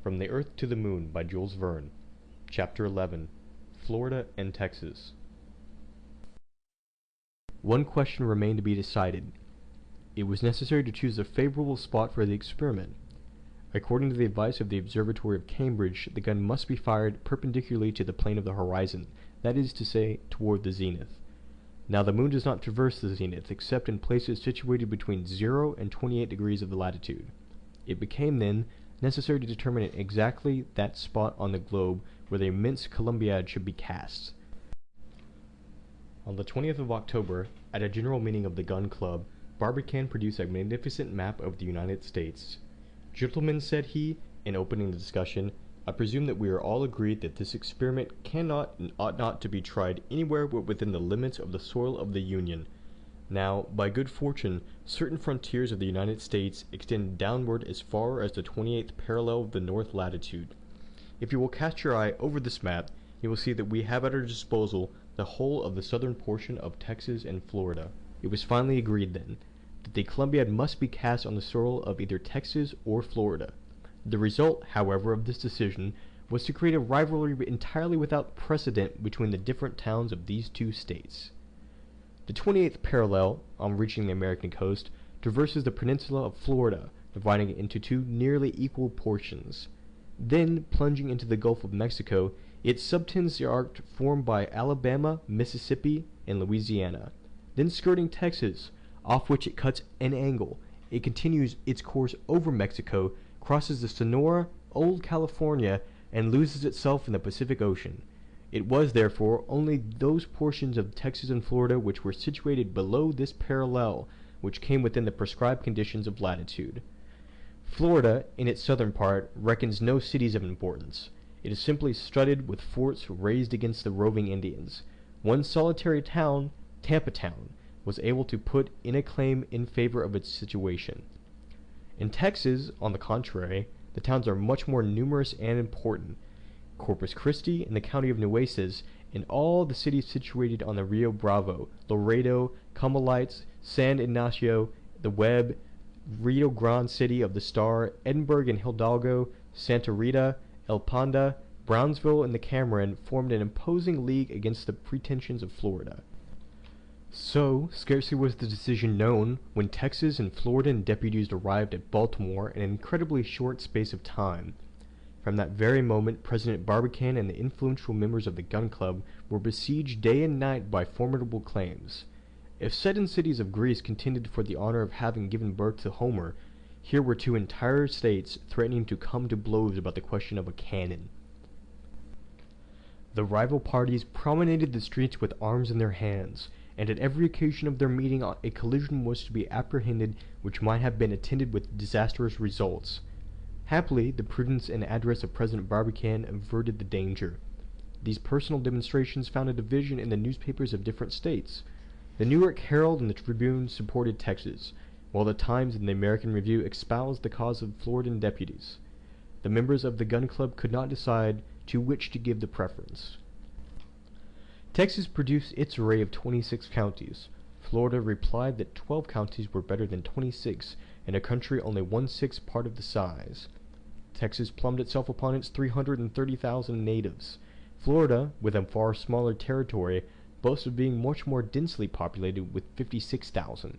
From the Earth to the Moon by Jules Verne. Chapter 11. Florida and Texas. One question remained to be decided. It was necessary to choose a favorable spot for the experiment. According to the advice of the Observatory of Cambridge, the gun must be fired perpendicularly to the plane of the horizon, that is to say, toward the zenith. Now the moon does not traverse the zenith, except in places situated between 0 and 28 degrees of the latitude. It became, then, necessary to determine exactly that spot on the globe where the immense Columbiad should be cast. On the 20th of October, at a general meeting of the Gun Club, Barbicane produced a magnificent map of the United States. "Gentlemen," said he, in opening the discussion, "I presume that we are all agreed that this experiment cannot and ought not to be tried anywhere but within the limits of the soil of the Union. Now, by good fortune, certain frontiers of the United States extend downward as far as the 28th parallel of the north latitude. If you will cast your eye over this map, you will see that we have at our disposal the whole of the southern portion of Texas and Florida." It was finally agreed, then, that the Columbiad must be cast on the soil of either Texas or Florida. The result, however, of this decision was to create a rivalry entirely without precedent between the different towns of these two states. The 28th parallel, on reaching the American coast, traverses the peninsula of Florida, dividing it into two nearly equal portions. Then, plunging into the Gulf of Mexico, it subtends the arc formed by Alabama, Mississippi, and Louisiana. Then, skirting Texas, off which it cuts an angle, it continues its course over Mexico, crosses the Sonora, Old California, and loses itself in the Pacific Ocean. It was, therefore, only those portions of Texas and Florida which were situated below this parallel which came within the prescribed conditions of latitude. Florida, in its southern part, reckons no cities of importance. It is simply studded with forts raised against the roving Indians. One solitary town, Tampa Town, was able to put in a claim in favor of its situation. In Texas, on the contrary, the towns are much more numerous and important. Corpus Christi in the county of Nueces, and all the cities situated on the Rio Bravo, Laredo, Carmelites, San Ignacio, the Webb, Rio Grande City of the Star, Edinburgh and Hidalgo, Santa Rita, El Panda, Brownsville, and the Cameron formed an imposing league against the pretensions of Florida. So, scarcely was the decision known, when Texas and Floridan deputies arrived at Baltimore in an incredibly short space of time. From that very moment, President Barbicane and the influential members of the Gun Club were besieged day and night by formidable claims. If certain cities of Greece contended for the honor of having given birth to Homer, here were two entire states threatening to come to blows about the question of a cannon. The rival parties promenaded the streets with arms in their hands, and at every occasion of their meeting a collision was to be apprehended which might have been attended with disastrous results. Happily, the prudence and address of President Barbicane averted the danger. These personal demonstrations found a division in the newspapers of different states. The New York Herald and the Tribune supported Texas, while the Times and the American Review espoused the cause of Floridan deputies. The members of the Gun Club could not decide to which to give the preference. Texas produced its array of 26 counties. Florida replied that 12 counties were better than 26, in a country only 1/6 part of the size. Texas plumed itself upon its 330,000 natives. Florida, with a far smaller territory, boasts of being much more densely populated with 56,000.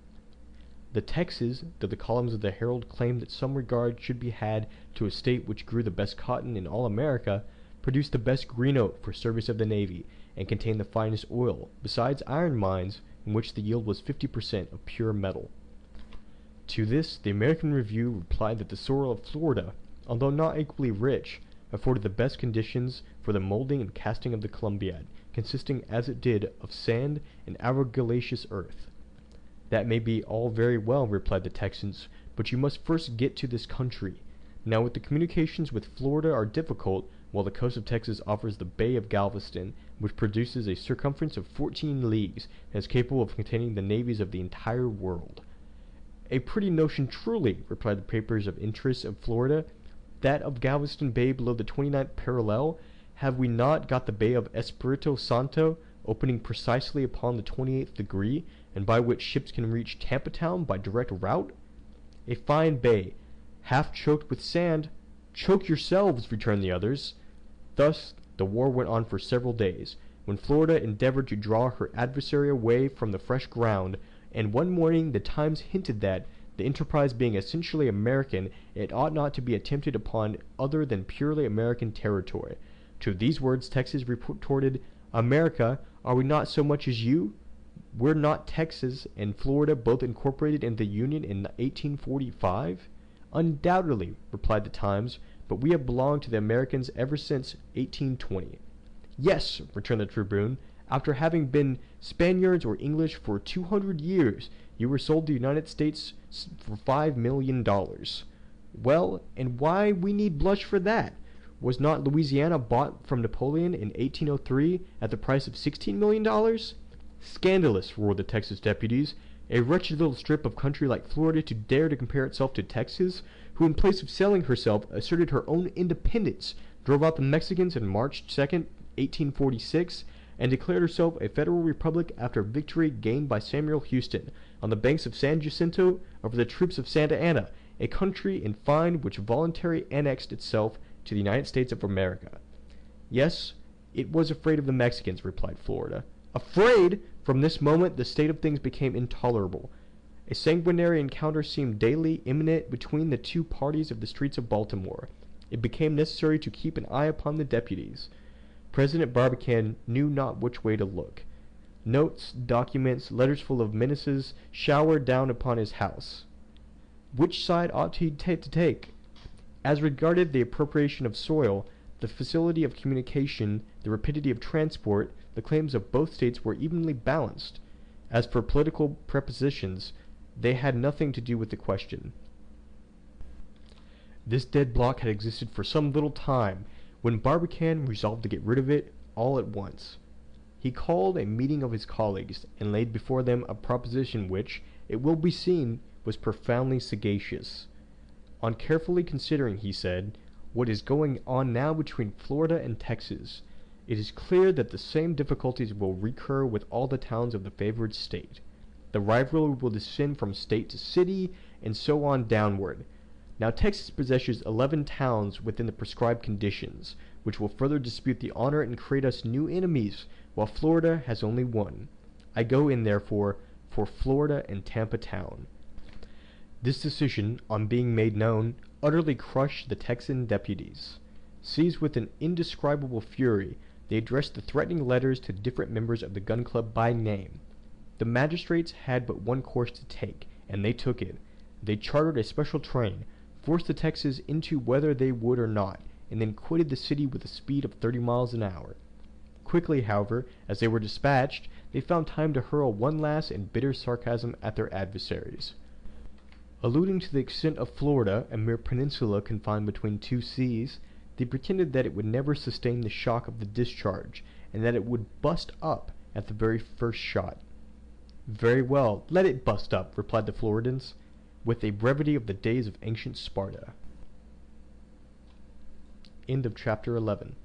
The Texas, though the columns of the Herald claimed that some regard should be had to a state which grew the best cotton in all America, produced the best green oak for service of the Navy, and contained the finest oil, besides iron mines, in which the yield was 50% of pure metal. To this, the American Review replied that the soil of Florida, although not equally rich, afforded the best conditions for the molding and casting of the Columbiad, consisting as it did of sand and argillaceous earth. "That may be all very well," replied the Texans, "but you must first get to this country. Now, with the communications with Florida are difficult, while the coast of Texas offers the Bay of Galveston, which produces a circumference of 14 leagues, and is capable of containing the navies of the entire world." "A pretty notion truly," replied the papers of interest of Florida, "that of Galveston Bay below the 29th parallel. Have we not got the Bay of Espiritu Santo, opening precisely upon the 28th degree, and by which ships can reach Tampa Town by direct route? A fine bay, half choked with sand, "Choke yourselves," returned the others. Thus the war went on for several days, when Florida endeavored to draw her adversary away from the fresh ground, and one morning the Times hinted that, the enterprise being essentially American, it ought not to be attempted upon other than purely American territory. To these words Texas retorted, "America, are we not so much as you? Were not Texas and Florida both incorporated in the Union in 1845? "Undoubtedly," replied the Times, "but we have belonged to the Americans ever since 1820. "Yes," returned the Tribune, "after having been Spaniards or English for 200 years, you were sold to the United States for $5,000,000. Well, and why we need blush for that? Was not Louisiana bought from Napoleon in 1803 at the price of $16,000,000? "Scandalous," roared the Texas deputies. "A wretched little strip of country like Florida to dare to compare itself to Texas, who in place of selling herself asserted her own independence, drove out the Mexicans on March 2nd, 1846, and declared herself a federal republic after a victory gained by Samuel Houston on the banks of San Jacinto over the troops of Santa Anna, a country, in fine, which voluntarily annexed itself to the United States of America." "Yes, it was afraid of the Mexicans," replied Florida. Afraid! From this moment the state of things became intolerable. A sanguinary encounter seemed daily imminent between the two parties of the streets of Baltimore. It became necessary to keep an eye upon the deputies. President Barbicane knew not which way to look. Notes, documents, letters full of menaces showered down upon his house. Which side ought he to take? As regarded the appropriation of soil, the facility of communication, the rapidity of transport, the claims of both states were evenly balanced. As for political prepossessions, they had nothing to do with the question. This deadlock had existed for some little time, when Barbicane resolved to get rid of it all at once. He called a meeting of his colleagues, and laid before them a proposition which, it will be seen, was profoundly sagacious. "On carefully considering," he said, "what is going on now between Florida and Texas, it is clear that the same difficulties will recur with all the towns of the favored state. The rivalry will descend from state to city, and so on downward. Now Texas possesses 11 towns within the prescribed conditions, which will further dispute the honor and create us new enemies, while Florida has only one. I go in, therefore, for Florida and Tampa town." This decision, on being made known, utterly crushed the Texan deputies. Seized with an indescribable fury, they addressed the threatening letters to different members of the Gun Club by name. The magistrates had but one course to take, and they took it. They chartered a special train, forced the Texans into whether they would or not, and then quitted the city with a speed of 30 miles an hour. Quickly, however, as they were dispatched, they found time to hurl one last and bitter sarcasm at their adversaries. Alluding to the extent of Florida, a mere peninsula confined between two seas, they pretended that it would never sustain the shock of the discharge, and that it would bust up at the very first shot. "Very well, let it bust up," replied the Floridans, with a brevity of the days of ancient Sparta. End of chapter 11.